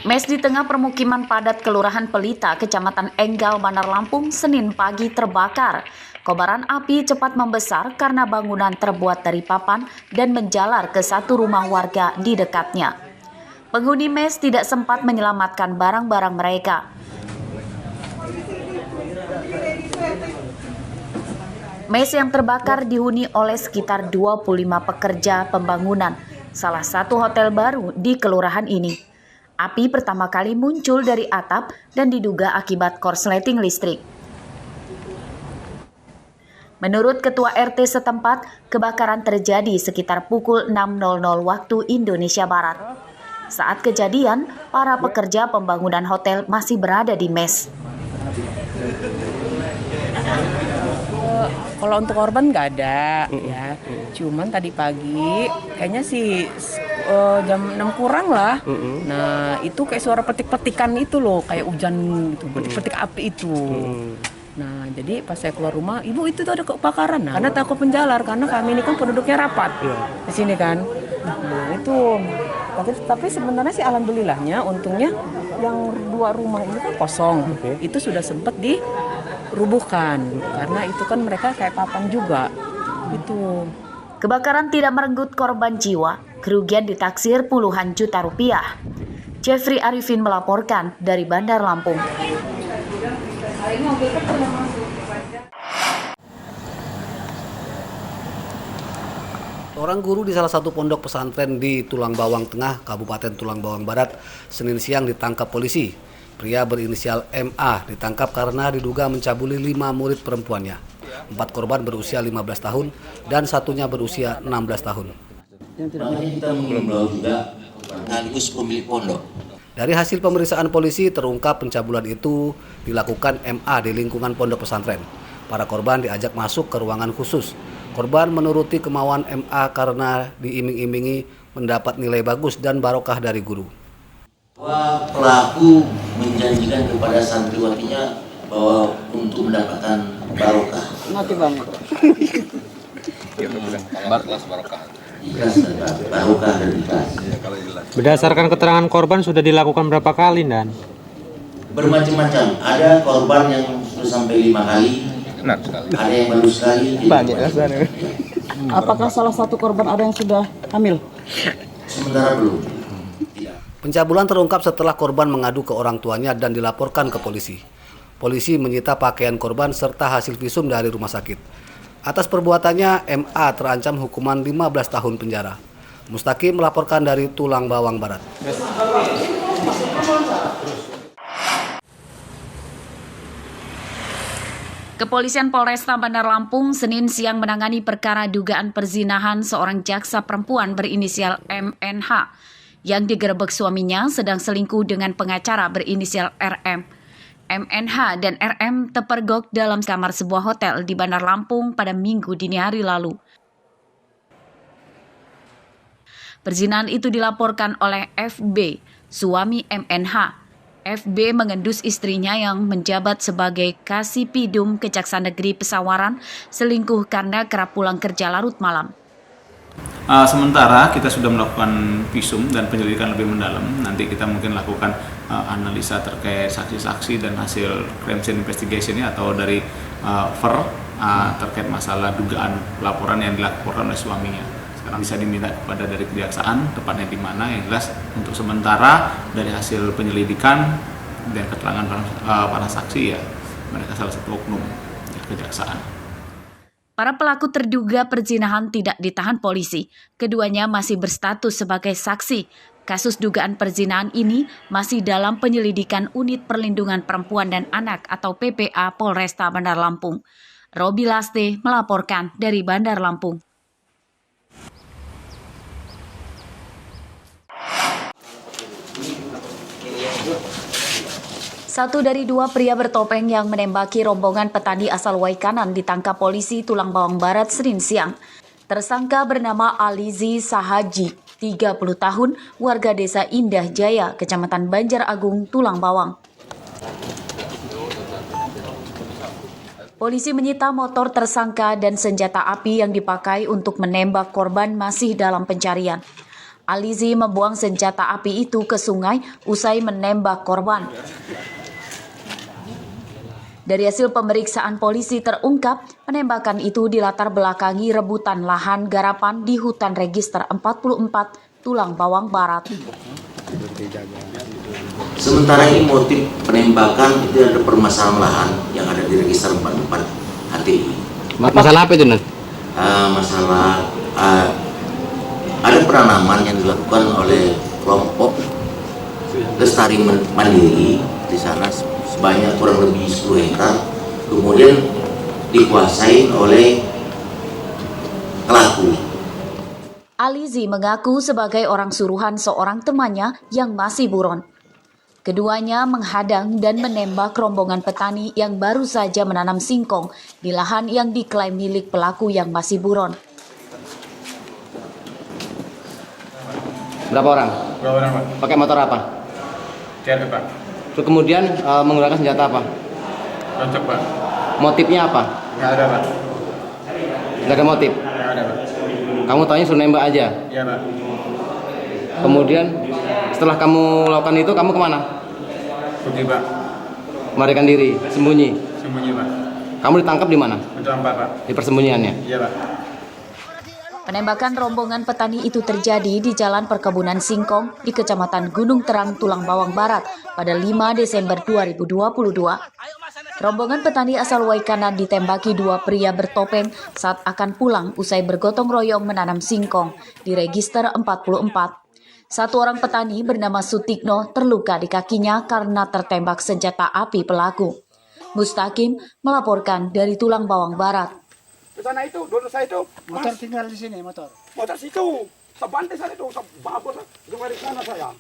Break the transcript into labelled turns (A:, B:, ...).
A: Mes di tengah permukiman padat Kelurahan Pelita, Kecamatan Enggal, Bandar Lampung, Senin pagi terbakar. Kobaran api cepat membesar karena bangunan terbuat dari papan dan menjalar ke satu rumah warga di dekatnya. Penghuni mes tidak sempat menyelamatkan barang-barang mereka. Mes yang terbakar dihuni oleh sekitar 25 pekerja pembangunan, salah satu hotel baru di kelurahan ini. Api pertama kali muncul dari atap dan diduga akibat korsleting listrik. Menurut Ketua RT setempat, kebakaran terjadi sekitar pukul 6.00 waktu Indonesia Barat. Saat kejadian, para pekerja pembangunan hotel masih berada di mes.
B: Kalau untuk korban nggak ada, ya. Cuman tadi pagi, kayaknya sih jam 6 kurang lah. Nah, itu kayak suara petik-petikan itu loh, kayak hujan gitu, petik-petik api itu. Nah, jadi pas saya keluar rumah, ibu itu tuh ada kebakaran. Nah, karena takut menjalar, karena kami ini kan penduduknya rapat di sini kan. Nah, itu. Tapi sebenarnya sih alhamdulillahnya, untungnya yang 2 rumah ini kan kosong. Itu sudah sempat dirubuhkan, karena itu kan mereka kayak papan juga. Itu.
A: Kebakaran tidak merenggut korban jiwa, kerugian ditaksir puluhan juta rupiah. Jeffrey Arifin melaporkan dari Bandar Lampung.
C: Seorang guru di salah satu pondok pesantren di Tulang Bawang Tengah, Kabupaten Tulang Bawang Barat, Senin siang ditangkap polisi. Pria berinisial MA ditangkap karena diduga mencabuli 5 murid perempuannya. 4 korban berusia 15 tahun dan satunya berusia 16 tahun.
D: Kita mengimbau juga sekaligus pemilik pondok.
C: Dari hasil pemeriksaan polisi terungkap pencabulan itu dilakukan MA di lingkungan pondok pesantren. Para korban diajak masuk ke ruangan khusus. Korban menuruti kemauan MA karena diiming-imingi mendapat nilai bagus dan barokah dari guru.
D: Bahwa pelaku menjanjikan kepada santriwatinya bahwa untuk mendapatkan barokah.
B: Mati banget.
D: Barokah dan ikhlas.
E: Berdasarkan keterangan korban sudah dilakukan berapa kali, Dan?
D: Bermacam-macam. Ada korban yang sudah sampai 5 kali. Ada yang baru sekali.
F: Banyak rasanya. Apakah salah satu korban ada yang sudah hamil?
D: Sementara belum.
C: Pencabulan terungkap setelah korban mengadu ke orang tuanya dan dilaporkan ke polisi. Polisi menyita pakaian korban serta hasil visum dari rumah sakit. Atas perbuatannya, MA terancam hukuman 15 tahun penjara. Mustaqim melaporkan dari Tulang Bawang Barat.
A: Kepolisian Polresta Bandar Lampung Senin siang menangani perkara dugaan perzinahan seorang jaksa perempuan berinisial MNH yang digerebek suaminya sedang selingkuh dengan pengacara berinisial RM. MNH dan RM terpergok dalam kamar sebuah hotel di Bandar Lampung pada Minggu dini hari lalu. Perzinahan itu dilaporkan oleh FB, suami MNH. FB mengendus istrinya yang menjabat sebagai Kasipidum Kejaksaan Negeri Pesawaran selingkuh karena kerap pulang kerja larut malam.
G: Sementara kita sudah melakukan visum dan penyelidikan lebih mendalam. Nanti kita mungkin lakukan analisa terkait saksi-saksi dan hasil crime scene investigation atau dari VER terkait masalah dugaan laporan yang dilaporkan oleh suaminya. Sekarang bisa diminta kepada dari kejaksaan tepatnya di mana, yang jelas untuk sementara dari hasil penyelidikan dan keterangan para saksi ya mereka salah satu oknum kejaksaan.
A: Para pelaku terduga perzinahan tidak ditahan polisi. Keduanya masih berstatus sebagai saksi. Kasus dugaan perzinahan ini masih dalam penyelidikan Unit Perlindungan Perempuan dan Anak atau PPA Polresta Bandar Lampung. Robi Laste melaporkan dari Bandar Lampung. Satu dari 2 pria bertopeng yang menembaki rombongan petani asal Waikanan ditangkap polisi Tulang Bawang Barat Senin siang. Tersangka bernama Alizi Sahaji, 30 tahun, warga desa Indah Jaya, Kecamatan Banjar Agung, Tulang Bawang. Polisi menyita motor tersangka dan senjata api yang dipakai untuk menembak korban masih dalam pencarian. Alizi membuang senjata api itu ke sungai usai menembak korban. Dari hasil pemeriksaan polisi terungkap, penembakan itu dilatar belakangi rebutan lahan garapan di hutan register 44 Tulang Bawang Barat.
D: Sementara ini motif penembakan itu ada permasalahan lahan yang ada di register 44 HTI.
E: Masalah apa itu, Nan?
D: Masalah ada penanaman yang dilakukan oleh kelompok Lestari Mandiri di sana sebanyak kurang lebih 10 hektar, kemudian dikuasai oleh pelaku.
A: Alizi mengaku sebagai orang suruhan seorang temannya yang masih buron. Keduanya menghadang dan menembak rombongan petani yang baru saja menanam singkong di lahan yang diklaim milik pelaku yang masih buron.
H: Berapa orang?
G: Berapa orang, Pak?
H: Pakai motor apa?
G: CRV, Pak.
H: Terus kemudian menggunakan senjata apa?
G: Cocok, Pak.
H: Motifnya apa?
G: Nggak ada, Pak.
H: Nggak ada motif.
G: Nggak ada, Pak.
H: Kamu taunya suruh nembak aja.
G: Iya, Pak.
H: Kemudian setelah kamu lakukan itu, kamu kemana?
G: Pergi, Pak.
H: Melarikan diri, sembunyi.
G: Sembunyi, Pak.
H: Kamu ditangkap di mana?
G: Betul, Pak.
H: Di persembunyiannya.
G: Iya, Pak.
A: Penembakan rombongan petani itu terjadi di Jalan Perkebunan Singkong di Kecamatan Gunung Terang, Tulang Bawang Barat pada 5 Desember 2022. Rombongan petani asal Waikanan ditembaki dua pria bertopeng saat akan pulang usai bergotong royong menanam singkong di register 44. Satu orang petani bernama Sutikno terluka di kakinya karena tertembak senjata api pelaku. Mustaqim melaporkan dari Tulang Bawang Barat.
I: Ke sana itu, dulu saya itu.
F: Motor tinggal di sini, motor.
I: Motor situ. Sebantai sana itu, sebabut. Di sana saya.